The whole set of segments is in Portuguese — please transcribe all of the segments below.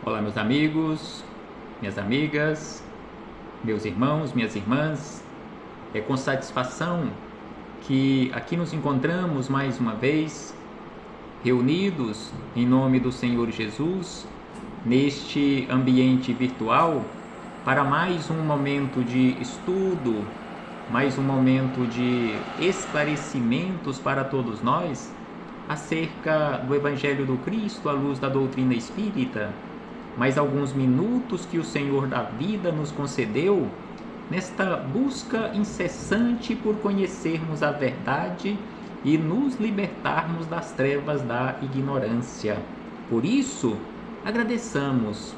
Olá, meus amigos, minhas amigas, meus irmãos, minhas irmãs. É com satisfação que aqui nos encontramos mais uma vez, reunidos em nome do Senhor Jesus, neste ambiente virtual, para mais um momento de estudo, mais um momento de esclarecimentos para todos nós acerca do Evangelho do Cristo à luz da doutrina espírita. Mais alguns minutos que o Senhor da vida nos concedeu nesta busca incessante por conhecermos a verdade e nos libertarmos das trevas da ignorância. Por isso, agradeçamos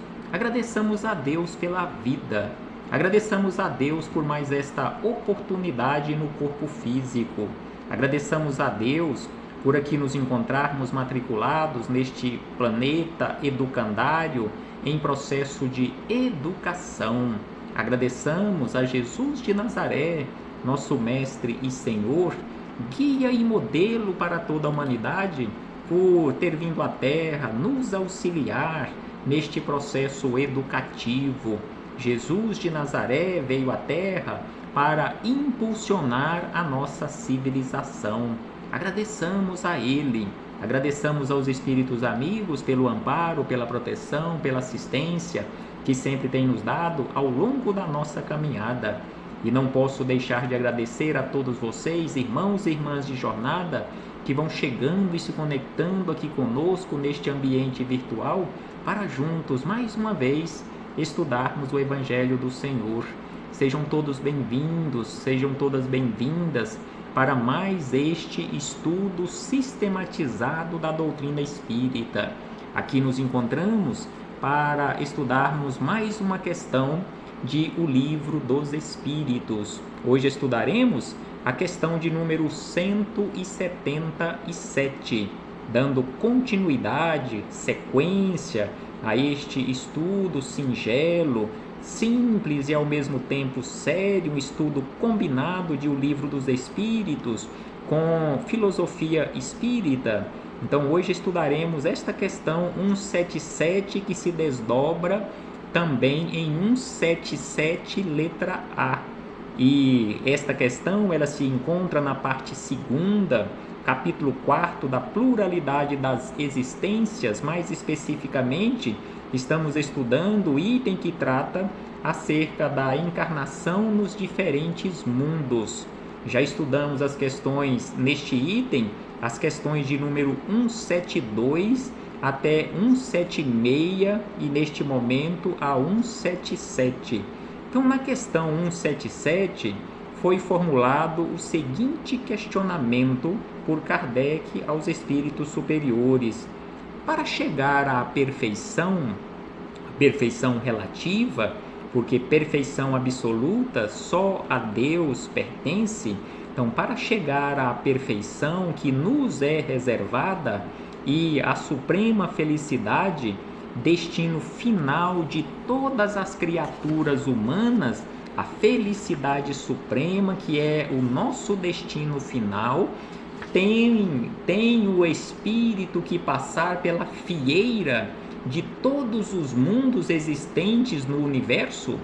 a Deus pela vida, agradeçamos a Deus por mais esta oportunidade no corpo físico, agradeçamos a Deus por aqui nos encontrarmos matriculados neste planeta educandário em processo de educação. Agradeçamos a Jesus de Nazaré, nosso Mestre e Senhor, guia e modelo para toda a humanidade, por ter vindo à Terra nos auxiliar neste processo educativo. Jesus de Nazaré veio à Terra para impulsionar a nossa civilização. Agradeçamos a Ele, agradeçamos aos Espíritos amigos pelo amparo, pela proteção, pela assistência que sempre tem nos dado ao longo da nossa caminhada. E não posso deixar de agradecer a todos vocês, irmãos e irmãs de jornada, que vão chegando e se conectando aqui conosco neste ambiente virtual para juntos, mais uma vez, estudarmos o Evangelho do Senhor. Sejam todos bem-vindos, sejam todas bem-vindas para mais este estudo sistematizado da doutrina espírita. Aqui nos encontramos para estudarmos mais uma questão de O Livro dos Espíritos. Hoje estudaremos a questão de número 177, dando continuidade, sequência a este estudo singelo, simples e ao mesmo tempo sério, um estudo combinado de O Livro dos Espíritos com filosofia espírita. Então hoje estudaremos esta questão 177, que se desdobra também em 177 letra A. E esta questão ela se encontra na parte 2ª, capítulo 4 da pluralidade das existências. Mais especificamente, estamos estudando o item que trata acerca da encarnação nos diferentes mundos. Já estudamos as questões neste item, as questões de número 172 até 176 e neste momento a 177. Então, na questão 177 foi formulado o seguinte questionamento por Kardec aos espíritos superiores: para chegar à perfeição relativa, porque perfeição absoluta só a Deus pertence. Então, para chegar à perfeição que nos é reservada e a suprema felicidade, destino final de todas as criaturas humanas, a felicidade suprema, que é o nosso destino final, tem o espírito que passar pela fieira de todos os mundos existentes no universo?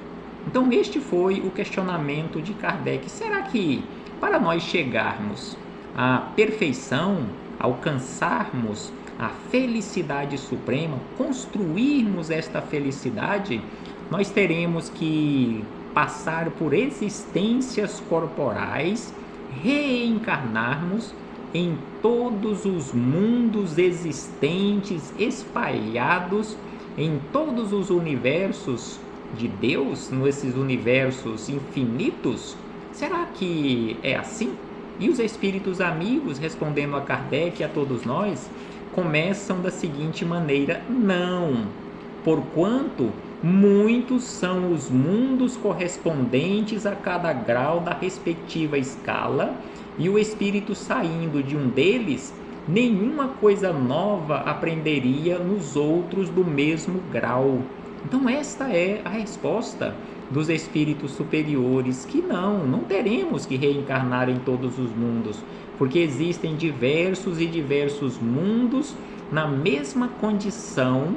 Então este foi o questionamento de Kardec. Será que para nós chegarmos à perfeição, alcançarmos a felicidade suprema, construirmos esta felicidade, nós teremos que passar por existências corporais, reencarnarmos em todos os mundos existentes, espalhados em todos os universos de Deus, nesses universos infinitos? Será que é assim? E os espíritos amigos, respondendo a Kardec e a todos nós, começam da seguinte maneira: não, porquanto muitos são os mundos correspondentes a cada grau da respectiva escala, e o espírito saindo de um deles, nenhuma coisa nova aprenderia nos outros do mesmo grau. Então esta é a resposta dos espíritos superiores, que não teremos que reencarnar em todos os mundos, porque existem diversos e diversos mundos na mesma condição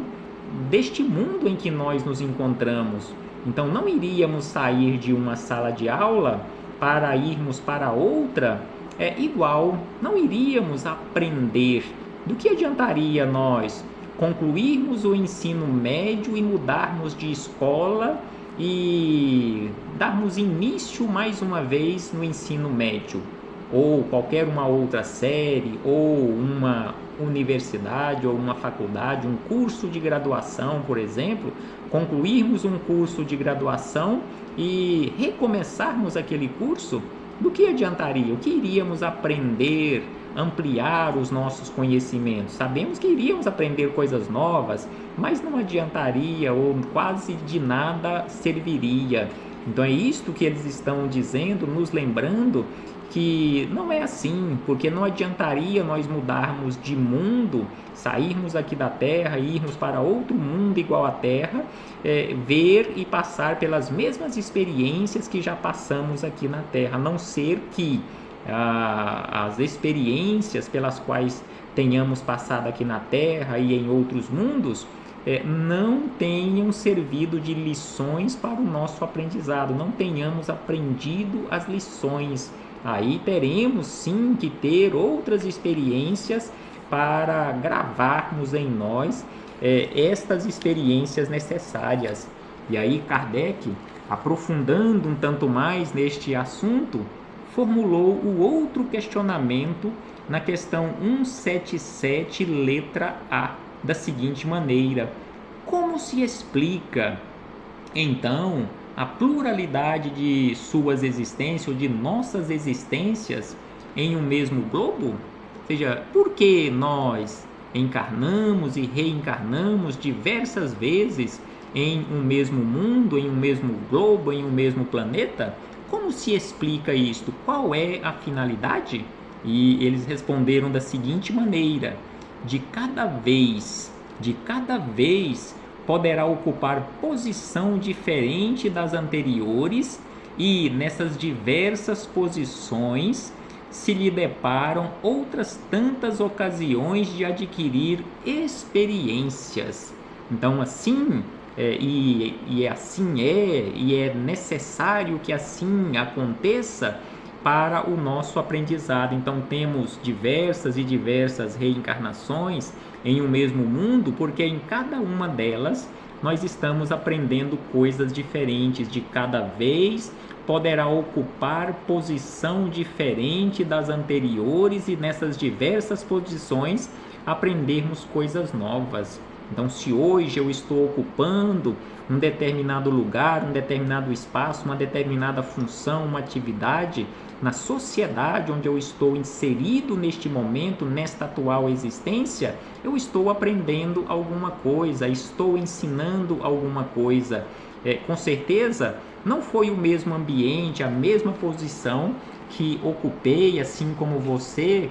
deste mundo em que nós nos encontramos. Então não iríamos sair de uma sala de aula para irmos para outra igual, não iríamos aprender. Do que adiantaria nós concluirmos o ensino médio e mudarmos de escola e darmos início mais uma vez no ensino médio, ou qualquer uma outra série, ou uma universidade, ou uma faculdade, um curso de graduação, por exemplo, concluirmos um curso de graduação e recomeçarmos aquele curso? Do que adiantaria? O que iríamos aprender, ampliar os nossos conhecimentos? Sabemos que iríamos aprender coisas novas, mas não adiantaria ou quase de nada serviria. Então é isto que eles estão dizendo, nos lembrando que não é assim, porque não adiantaria nós mudarmos de mundo, sairmos aqui da Terra e irmos para outro mundo igual à Terra, ver e passar pelas mesmas experiências que já passamos aqui na Terra, a não ser que as experiências pelas quais tenhamos passado aqui na Terra e em outros mundos não tenham servido de lições para o nosso aprendizado, não tenhamos aprendido as lições. Aí teremos sim que ter outras experiências para gravarmos em nós estas experiências necessárias. E aí Kardec, aprofundando um tanto mais neste assunto, formulou o outro questionamento na questão 177, letra A, da seguinte maneira: como se explica, então, a pluralidade de suas existências ou de nossas existências em um mesmo globo? Ou seja, por que nós encarnamos e reencarnamos diversas vezes em um mesmo mundo, em um mesmo globo, em um mesmo planeta? Como se explica isto? Qual é a finalidade? E eles responderam da seguinte maneira: de cada vez poderá ocupar posição diferente das anteriores, e nessas diversas posições se lhe deparam outras tantas ocasiões de adquirir experiências. Então assim é necessário que assim aconteça para o nosso aprendizado. Então temos diversas reencarnações em um mesmo mundo, porque em cada uma delas nós estamos aprendendo coisas diferentes. De cada vez poderá ocupar posição diferente das anteriores, e nessas diversas posições aprendermos coisas novas. Então, se hoje eu estou ocupando um determinado lugar, um determinado espaço, uma determinada função, uma atividade na sociedade onde eu estou inserido neste momento, nesta atual existência, eu estou aprendendo alguma coisa, estou ensinando alguma coisa. Com certeza, não foi o mesmo ambiente, a mesma posição que ocupei, assim como você,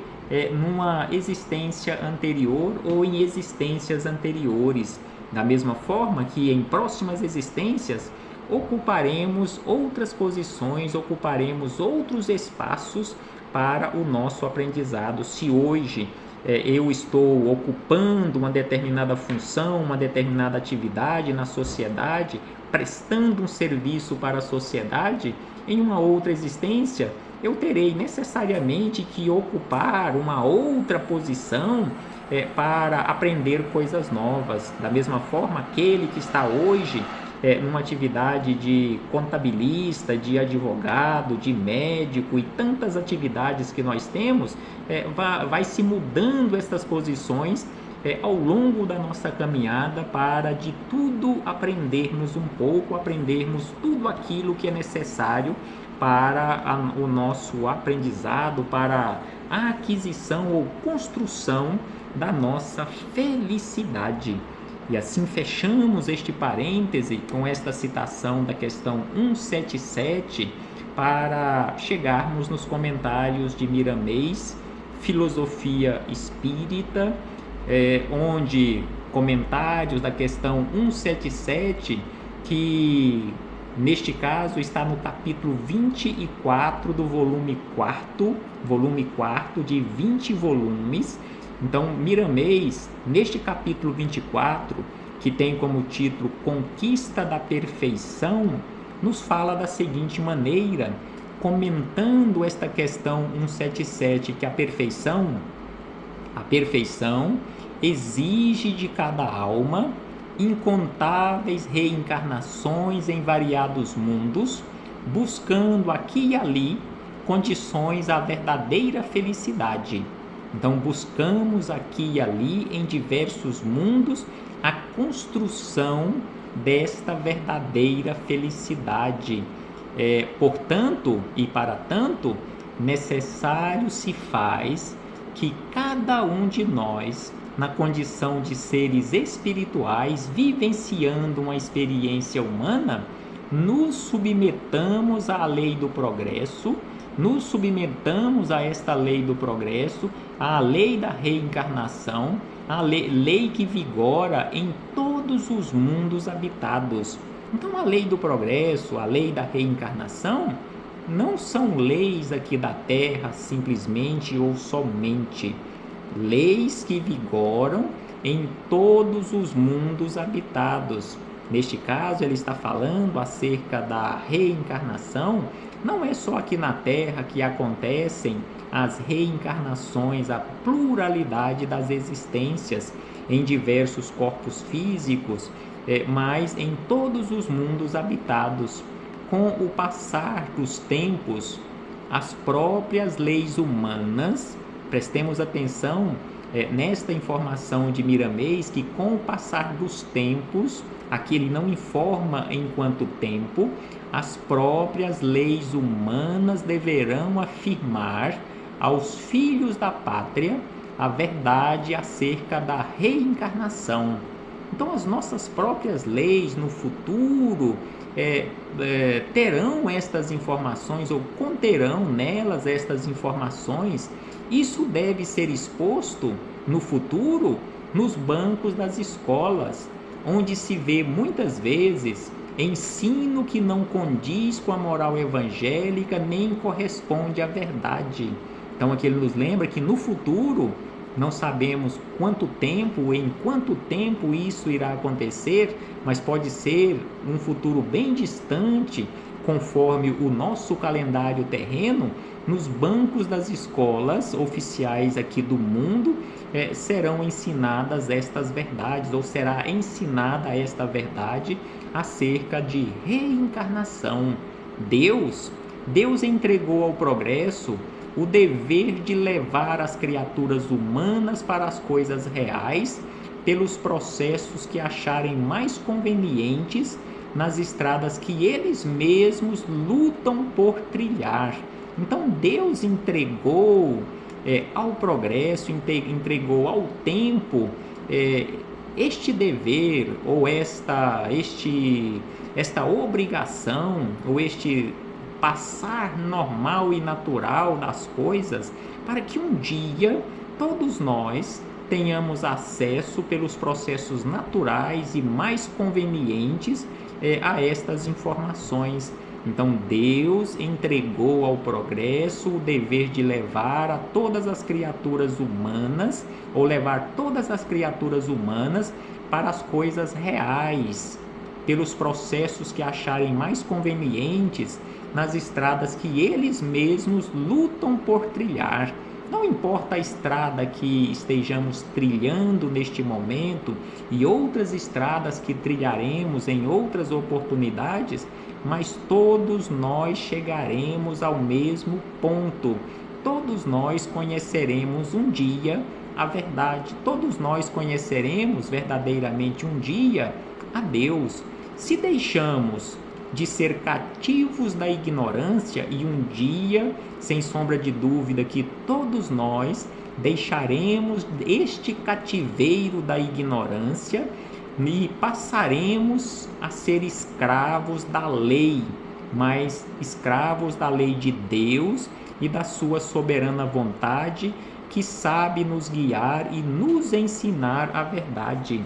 numa existência anterior ou em existências anteriores. Da mesma forma que em próximas existências ocuparemos outras posições, ocuparemos outros espaços para o nosso aprendizado. Se hoje eu estou ocupando uma determinada função, uma determinada atividade na sociedade, prestando um serviço para a sociedade, em uma outra existência eu terei necessariamente que ocupar uma outra posição para aprender coisas novas. Da mesma forma, aquele que está hoje numa atividade de contabilista, de advogado, de médico e tantas atividades que nós temos, vai se mudando estas posições ao longo da nossa caminhada, para de tudo aprendermos um pouco, aprendermos tudo aquilo que é necessário para o nosso aprendizado, para a aquisição ou construção da nossa felicidade. E assim fechamos este parêntese com esta citação da questão 177, para chegarmos nos comentários de Miramês, Filosofia Espírita, onde comentários da questão 177, que neste caso está no capítulo 24 do volume 4 de 20 volumes. Então, Miramês, neste capítulo 24, que tem como título Conquista da Perfeição, nos fala da seguinte maneira, comentando esta questão 177, que a perfeição exige de cada alma incontáveis reencarnações em variados mundos, buscando aqui e ali condições à verdadeira felicidade. Então, buscamos aqui e ali, em diversos mundos, a construção desta verdadeira felicidade. Portanto, e para tanto, necessário se faz que cada um de nós, na condição de seres espirituais, vivenciando uma experiência humana, nos submetamos à lei do progresso, nos submetamos a esta lei do progresso, à lei da reencarnação, a lei que vigora em todos os mundos habitados. Então, a lei do progresso, a lei da reencarnação, não são leis aqui da Terra simplesmente ou somente. Leis que vigoram em todos os mundos habitados. Neste caso, ele está falando acerca da reencarnação. Não é só aqui na Terra que acontecem as reencarnações, a pluralidade das existências em diversos corpos físicos, mas em todos os mundos habitados. Com o passar dos tempos, as próprias leis humanas, prestemos atenção nesta informação de Miramês, que com o passar dos tempos, aqui ele não informa enquanto tempo, as próprias leis humanas deverão afirmar aos filhos da pátria a verdade acerca da reencarnação. Então, as nossas próprias leis no futuro terão estas informações ou conterão nelas estas informações. Isso deve ser exposto no futuro nos bancos das escolas, onde se vê muitas vezes ensino que não condiz com a moral evangélica nem corresponde à verdade. Então aqui ele nos lembra que no futuro não sabemos quanto tempo, em quanto tempo isso irá acontecer, mas pode ser um futuro bem distante, conforme o nosso calendário terreno. Nos bancos das escolas oficiais aqui do mundo serão ensinadas estas verdades, ou será ensinada esta verdade acerca de reencarnação. Deus entregou ao progresso o dever de levar as criaturas humanas para as coisas reais pelos processos que acharem mais convenientes nas estradas que eles mesmos lutam por trilhar. Então Deus entregou ao progresso, entregou ao tempo este dever ou esta obrigação ou este passar normal e natural das coisas, para que um dia todos nós tenhamos acesso pelos processos naturais e mais convenientes a estas informações. Então Deus entregou ao progresso o dever de levar a todas as criaturas humanas, ou levar todas as criaturas humanas para as coisas reais, pelos processos que acharem mais convenientes nas estradas que eles mesmos lutam por trilhar. Não importa a estrada que estejamos trilhando neste momento e outras estradas que trilharemos em outras oportunidades, mas todos nós chegaremos ao mesmo ponto. Todos nós conheceremos um dia a verdade. Todos nós conheceremos verdadeiramente um dia a Deus. Se deixamos de ser cativos da ignorância, e um dia, sem sombra de dúvida, que todos nós deixaremos este cativeiro da ignorância e passaremos a ser escravos da lei, mas escravos da lei de Deus e da sua soberana vontade, que sabe nos guiar e nos ensinar a verdade.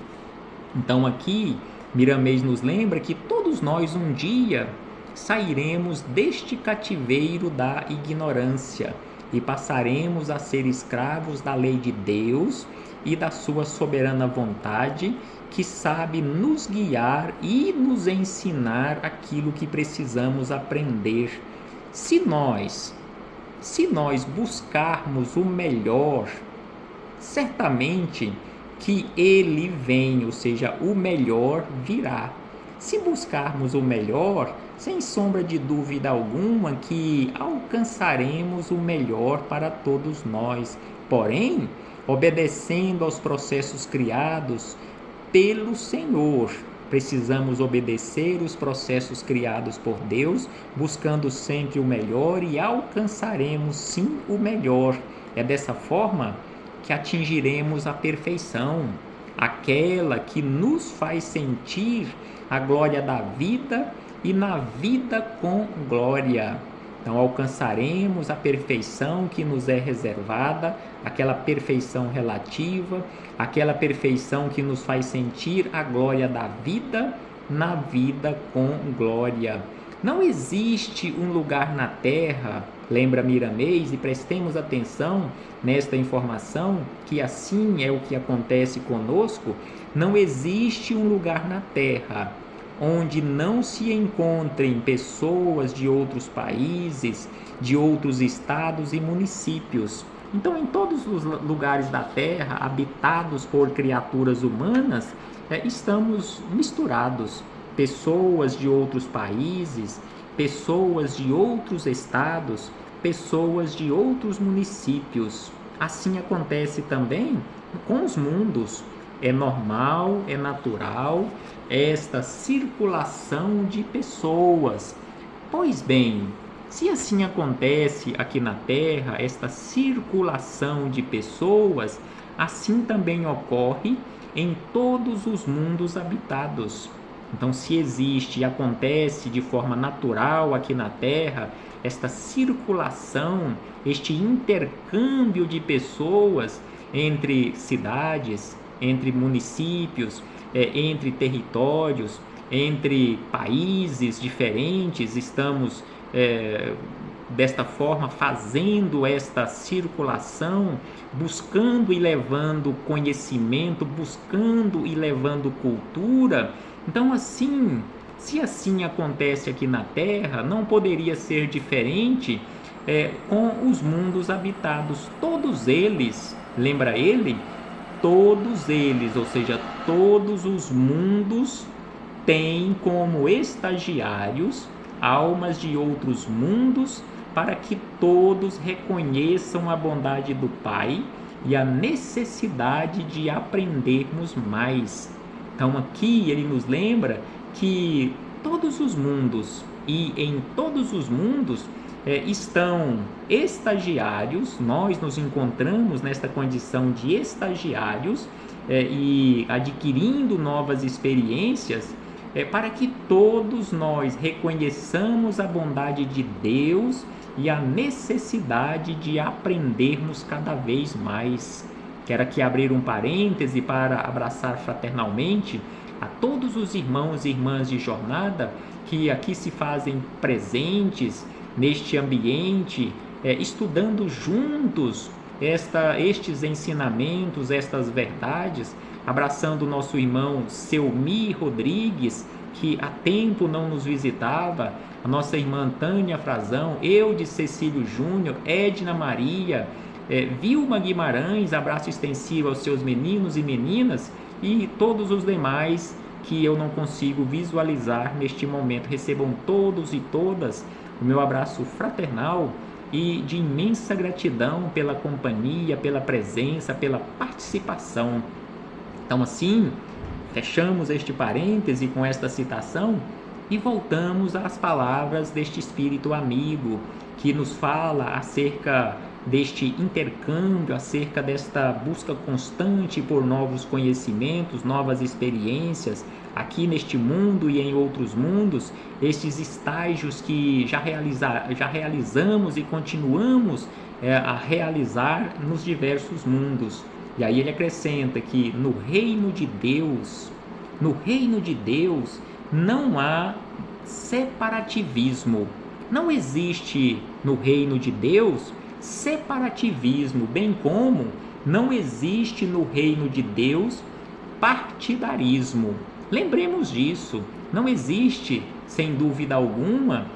Então aqui Miramês nos lembra que todos nós um dia sairemos deste cativeiro da ignorância e passaremos a ser escravos da lei de Deus e da sua soberana vontade, que sabe nos guiar e nos ensinar aquilo que precisamos aprender. Se nós buscarmos o melhor, certamente que ele vem, ou seja, o melhor virá. Se buscarmos o melhor, sem sombra de dúvida alguma que alcançaremos o melhor para todos nós. Porém, obedecendo aos processos criados pelo Senhor, precisamos obedecer os processos criados por Deus, buscando sempre o melhor, e alcançaremos sim o melhor. É dessa forma que atingiremos a perfeição, aquela que nos faz sentir a glória da vida e na vida com glória. Então alcançaremos a perfeição que nos é reservada, aquela perfeição relativa, aquela perfeição que nos faz sentir a glória da vida na vida com glória. Não existe um lugar na terra, lembra Miramês, e prestemos atenção nesta informação, que assim é o que acontece conosco. Não existe um lugar na terra onde não se encontrem pessoas de outros países, de outros estados e municípios. Então, em todos os lugares da terra habitados por criaturas humanas, estamos misturados. Pessoas de outros países, pessoas de outros estados, pessoas de outros municípios. Assim acontece também com os mundos. É normal, é natural esta circulação de pessoas. Pois bem, se assim acontece aqui na Terra, esta circulação de pessoas, assim também ocorre em todos os mundos habitados. Então, se existe e acontece de forma natural aqui na Terra, esta circulação, este intercâmbio de pessoas entre cidades, entre municípios, entre territórios, entre países diferentes, estamos desta forma fazendo esta circulação, buscando e levando conhecimento, buscando e levando cultura. Então, assim, se assim acontece aqui na Terra, não poderia ser diferente com os mundos habitados. Todos eles, lembra ele? Todos eles, ou seja, todos os mundos têm como estagiários almas de outros mundos, para que todos reconheçam a bondade do Pai e a necessidade de aprendermos mais. Então aqui ele nos lembra que todos os mundos, e em todos os mundos estão estagiários. Nós nos encontramos nesta condição de estagiários e adquirindo novas experiências, para que todos nós reconheçamos a bondade de Deus e a necessidade de aprendermos cada vez mais. Quero aqui abrir um parêntese para abraçar fraternalmente a todos os irmãos e irmãs de jornada que aqui se fazem presentes neste ambiente, estudando juntos estes ensinamentos, estas verdades, abraçando o nosso irmão Selmi Rodrigues, que há tempo não nos visitava, a nossa irmã Tânia Frazão, Eude Cecílio Júnior, Edna Maria, Vilma Guimarães, abraço extensivo aos seus meninos e meninas, e todos os demais que eu não consigo visualizar neste momento. Recebam todos e todas o meu abraço fraternal e de imensa gratidão pela companhia, pela presença, pela participação. Então, assim, fechamos este parêntese com esta citação e voltamos às palavras deste espírito amigo que nos fala acerca deste intercâmbio, acerca desta busca constante por novos conhecimentos, novas experiências aqui neste mundo e em outros mundos, estes estágios que já realizamos e continuamos a realizar nos diversos mundos. E aí ele acrescenta que no reino de Deus não há separativismo. Não existe no reino de Deus separativismo, bem como não existe no reino de Deus partidarismo. Lembremos disso, não existe, sem dúvida alguma,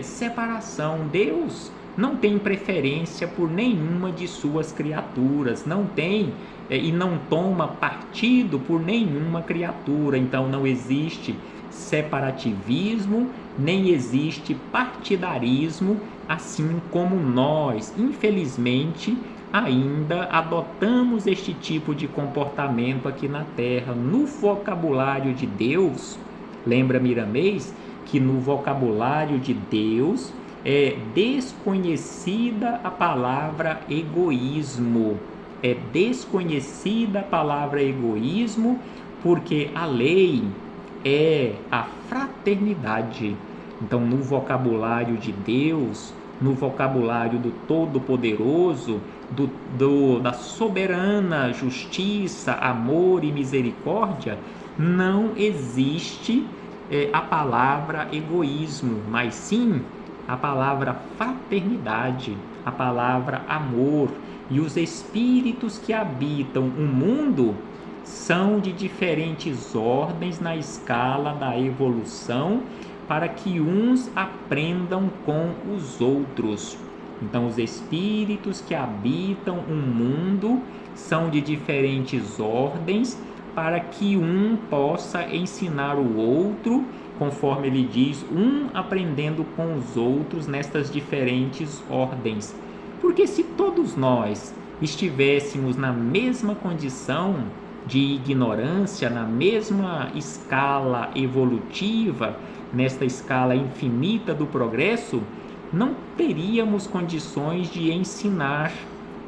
separação. Deus não tem preferência por nenhuma de suas criaturas, não tem e não toma partido por nenhuma criatura. Então não existe separativismo, nem existe partidarismo, assim como nós, infelizmente, ainda adotamos este tipo de comportamento aqui na Terra. No vocabulário de Deus, lembra Miramês que no vocabulário de Deus é desconhecida a palavra egoísmo. É desconhecida a palavra egoísmo porque a lei é a fraternidade. Então, no vocabulário de Deus, no vocabulário do Todo-Poderoso, da soberana justiça, amor e misericórdia, não existe a palavra egoísmo, mas sim a palavra fraternidade, a palavra amor. E os espíritos que habitam o mundo são de diferentes ordens na escala da evolução, para que uns aprendam com os outros. Então, os espíritos que habitam o mundo são de diferentes ordens, para que um possa ensinar o outro, conforme ele diz, um aprendendo com os outros nestas diferentes ordens. Porque se todos nós estivéssemos na mesma condição de ignorância, na mesma escala evolutiva, nesta escala infinita do progresso, não teríamos condições de ensinar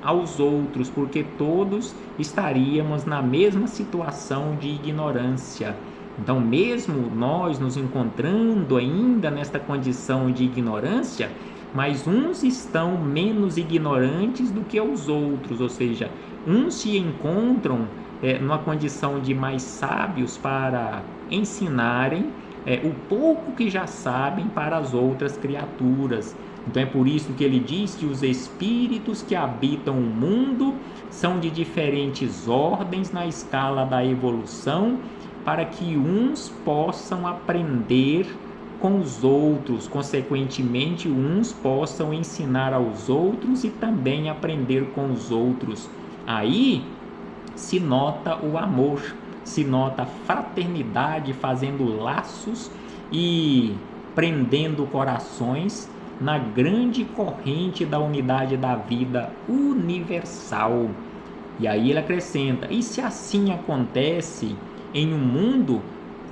aos outros, porque todos estaríamos na mesma situação de ignorância. Então, mesmo nós nos encontrando ainda nesta condição de ignorância, mas uns estão menos ignorantes do que os outros, ou seja, uns se encontram numa condição de mais sábios para ensinarem o pouco que já sabem para as outras criaturas. Então é por isso que ele diz que os espíritos que habitam o mundo são de diferentes ordens na escala da evolução, para que uns possam aprender com os outros, consequentemente uns possam ensinar aos outros e também aprender com os outros. Aí se nota o amor, se nota a fraternidade fazendo laços e prendendo corações na grande corrente da unidade da vida universal. E aí ele acrescenta: e se assim acontece em um mundo,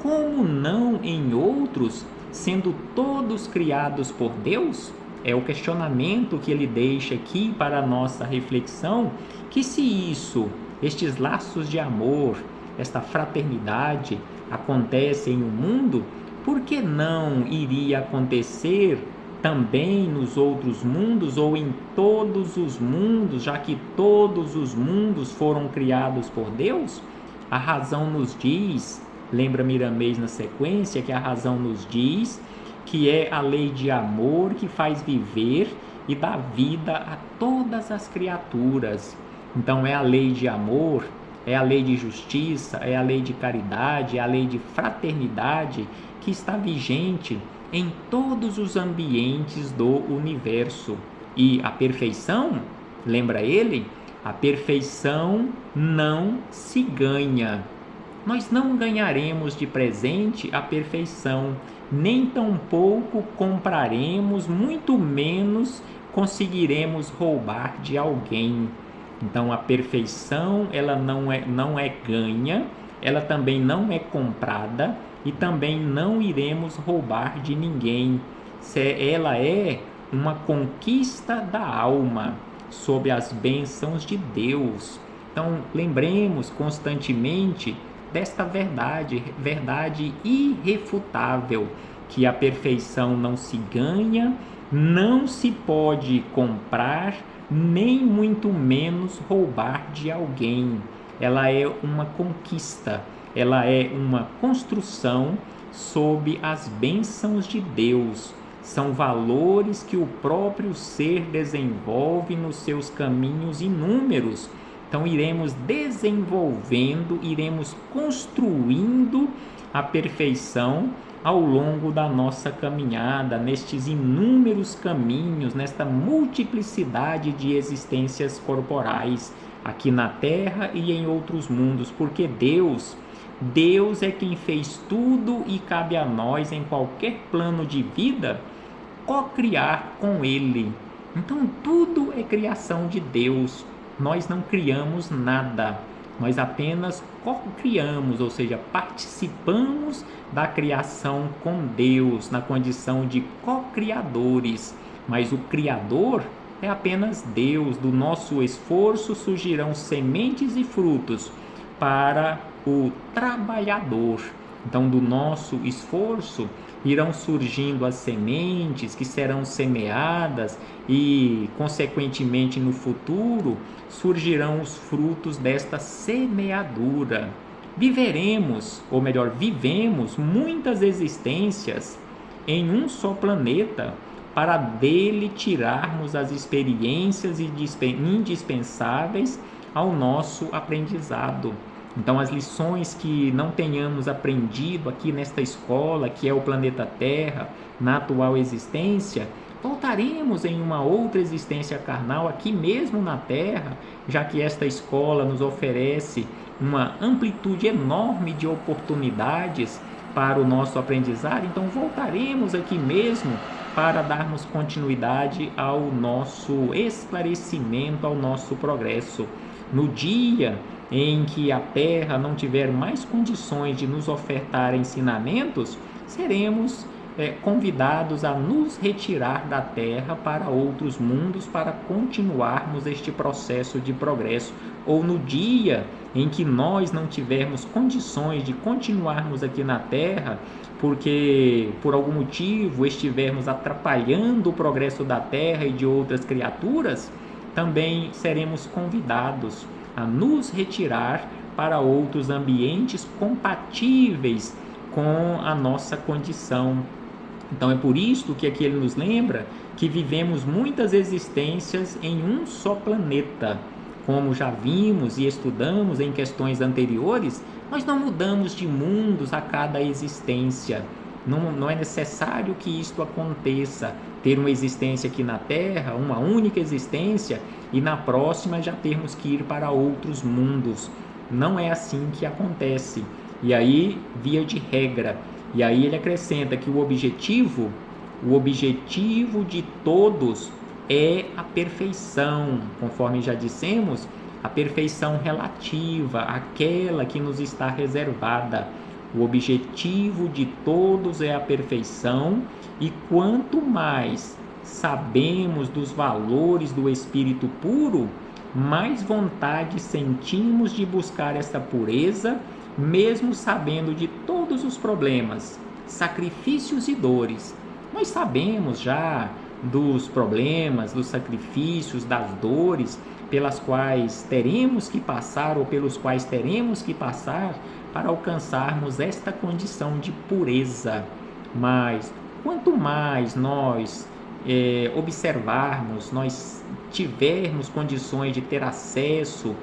como não em outros, sendo todos criados por Deus? É o questionamento que ele deixa aqui para a nossa reflexão, que se isso, estes laços de amor, esta fraternidade acontecem no mundo, por que não iria acontecer também nos outros mundos ou em todos os mundos, já que todos os mundos foram criados por Deus? A razão nos diz, lembra Miramês na sequência, que a razão nos diz que é a lei de amor que faz viver e dá vida a todas as criaturas. Então é a lei de amor, é a lei de justiça, é a lei de caridade, é a lei de fraternidade que está vigente em todos os ambientes do universo. E a perfeição, lembra ele? A perfeição não se ganha. Nós não ganharemos de presente a perfeição, nem tampouco compraremos, muito menos conseguiremos roubar de alguém. Então a perfeição ela não é ganha, ela também não é comprada e também não iremos roubar de ninguém. Ela é uma conquista da alma sob as bênçãos de Deus. Então lembremos constantemente desta verdade irrefutável, que a perfeição não se ganha, não se pode comprar, nem muito menos roubar de alguém. Ela é uma conquista, ela é uma construção sob as bênçãos de Deus. São valores que o próprio ser desenvolve nos seus caminhos inúmeros, Então iremos desenvolvendo, iremos construindo a perfeição ao longo da nossa caminhada, nestes inúmeros caminhos, nesta multiplicidade de existências corporais, aqui na Terra e em outros mundos, porque Deus é quem fez tudo e cabe a nós, em qualquer plano de vida, co-criar com Ele. Então tudo é criação de Deus, nós não criamos nada, nós apenas co-criamos, ou seja, participamos da criação com Deus, na condição de co-criadores, mas o Criador é apenas Deus. Do nosso esforço surgirão sementes e frutos para o trabalhador. Então, do nosso esforço irão surgindo as sementes que serão semeadas e, consequentemente, no futuro surgirão os frutos desta semeadura. Viveremos, ou melhor, vivemos muitas existências em um só planeta para dele tirarmos as experiências indispensáveis ao nosso aprendizado. Então, as lições que não tenhamos aprendido aqui nesta escola, que é o planeta Terra, na atual existência, voltaremos em uma outra existência carnal aqui mesmo na Terra, já que esta escola nos oferece uma amplitude enorme de oportunidades para o nosso aprendizado. Então, voltaremos aqui mesmo para darmos continuidade ao nosso esclarecimento, ao nosso progresso. No dia em que a Terra não tiver mais condições de nos ofertar ensinamentos, seremos convidados a nos retirar da Terra para outros mundos para continuarmos este processo de progresso. Ou no dia em que nós não tivermos condições de continuarmos aqui na Terra, porque por algum motivo estivermos atrapalhando o progresso da Terra e de outras criaturas, também seremos convidados a nos retirar para outros ambientes compatíveis com a nossa condição. Então é por isso que aqui ele nos lembra que vivemos muitas existências em um só planeta. Como já vimos e estudamos em questões anteriores, nós não mudamos de mundos a cada existência. Não é necessário que isto aconteça, ter uma existência aqui na Terra, uma única existência, e na próxima já termos que ir para outros mundos. Não é assim que acontece. E aí, via de regra. E aí ele acrescenta que o objetivo de todos é a perfeição, conforme já dissemos, a perfeição relativa, aquela que nos está reservada. O objetivo de todos é a perfeição, e quanto mais sabemos dos valores do Espírito puro, mais vontade sentimos de buscar esta pureza, mesmo sabendo de todos os problemas, sacrifícios e dores. Nós sabemos já dos problemas, dos sacrifícios, das dores pelas quais teremos que passar ou pelos quais teremos que passar para alcançarmos esta condição de pureza. Mas quanto mais nós observarmos, nós tivermos condições de ter acesso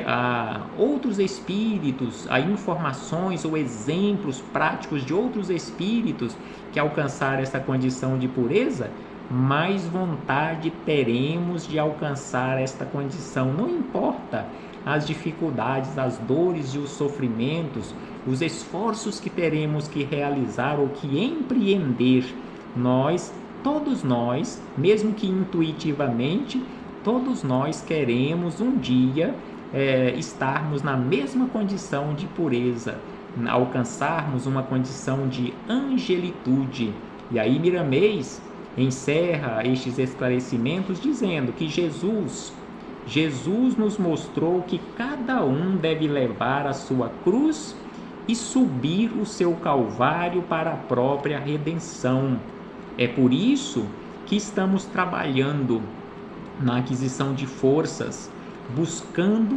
a outros espíritos, a informações ou exemplos práticos de outros espíritos que alcançaram essa condição de pureza, mais vontade teremos de alcançar esta condição. Não importa as dificuldades, as dores e os sofrimentos, os esforços que teremos que realizar ou que empreender, todos nós, mesmo que intuitivamente, todos nós queremos um dia estarmos na mesma condição de pureza, alcançarmos uma condição de angelitude. E aí Miramês encerra estes esclarecimentos dizendo que Jesus nos mostrou que cada um deve levar a sua cruz e subir o seu calvário para a própria redenção. É por isso que estamos trabalhando na aquisição de forças, buscando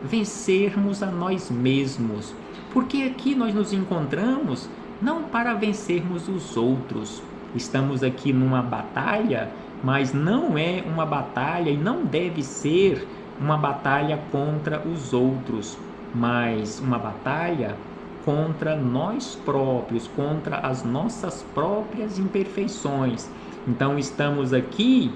vencermos a nós mesmos, porque aqui nós nos encontramos não para vencermos os outros. Estamos aqui numa batalha, mas não é uma batalha e não deve ser uma batalha contra os outros, mas uma batalha contra nós próprios, contra as nossas próprias imperfeições. Então estamos aqui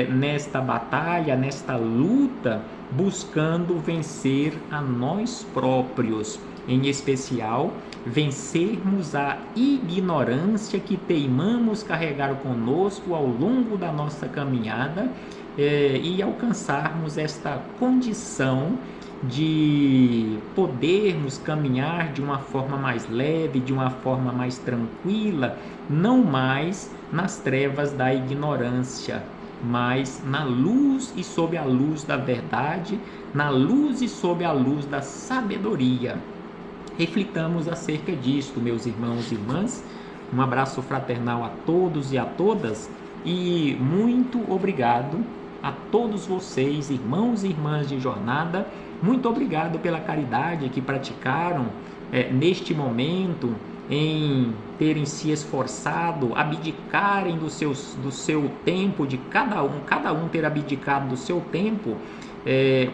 nesta batalha, nesta luta, buscando vencer a nós próprios, em especial vencermos a ignorância que teimamos carregar conosco ao longo da nossa caminhada e alcançarmos esta condição de podermos caminhar de uma forma mais leve, de uma forma mais tranquila, não mais nas trevas da ignorância, mas na luz e sob a luz da verdade, na luz e sob a luz da sabedoria. Reflitamos acerca disto, meus irmãos e irmãs. Um abraço fraternal a todos e a todas e muito obrigado a todos vocês, irmãos e irmãs de jornada. Muito obrigado pela caridade que praticaram neste momento, em terem se esforçado, abdicarem do seu tempo, de cada um ter abdicado do seu tempo,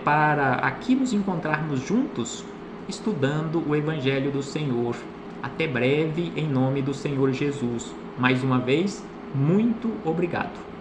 para aqui nos encontrarmos juntos, estudando o Evangelho do Senhor. Até breve, em nome do Senhor Jesus. Mais uma vez, muito obrigado.